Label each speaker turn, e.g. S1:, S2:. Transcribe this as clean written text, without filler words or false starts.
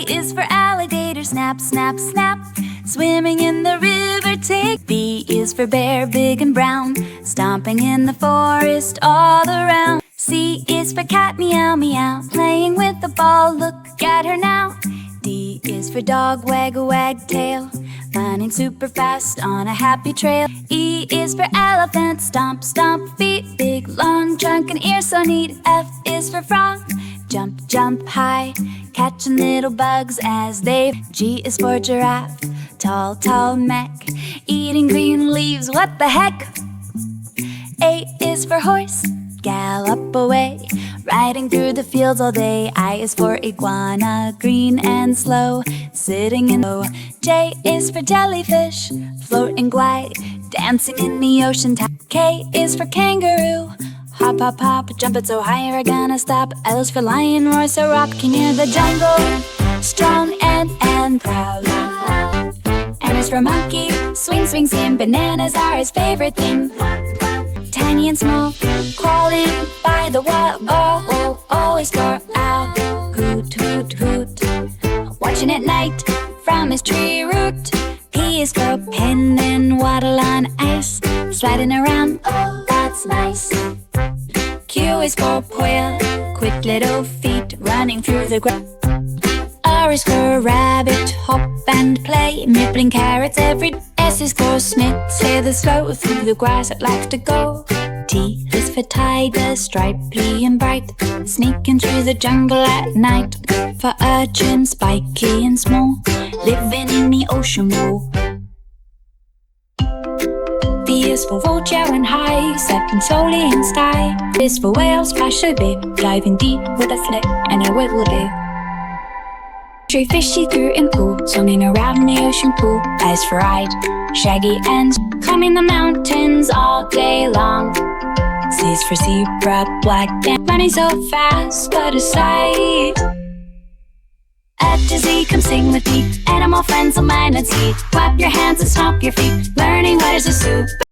S1: is for alligator, snap, snap, snap, swimming in the river, take. B is for bear, big and brown, stomping in the forest all around. C is for cat, meow, meow, playing with the ball, look at her now. D is for dog, wag a wag tail, running super fast on a happy trail. E is for elephant, stomp, stomp feet, big long trunk and ears so neat. F is for frog, jump, jump high, catching little bugs as they. G is for giraffe, tall, tall neck, eating green leaves, what the heck. A is for horse, gallop away, riding through the fields all day. I is for iguana, green and slow, sitting in low. J is for jellyfish, float and glide, dancing in the ocean tide. K is for kangaroo, hop, hop, hop, jump it so high you're gonna stop. L is for lion, roar so rocky near the jungle, strong and proud. M is for monkey, swing, swing, swing, bananas are his favorite thing. Tiny and small, crawling by the wall. Oh, always for owl, hoot, hoot, hoot, watching at night from his tree root. P is for pen and waddle on ice, sliding around, oh, that's nice. Q is for quail, quick little feet, running through the grass. R is for rabbit, hop and play, nibbling carrots every day. S is for Smith, sail slow through the grass it likes to go. T is for tiger, stripy and bright, sneaking through the jungle at night. For urchin, spiky and small, living in the ocean wall. V is for vulture and high, setting slowly in sky. V is for whale, splash a bit, diving deep with a flick and a wiggle dip. Fishy through and pool, swimming around the ocean pool. As for ride, shaggy and climbing the mountains all day long. C is for zebra, black and running so fast, what a sight. At to Z, come sing with me, animal friends of mine and see. Clap your hands and stomp your feet, learning what is a super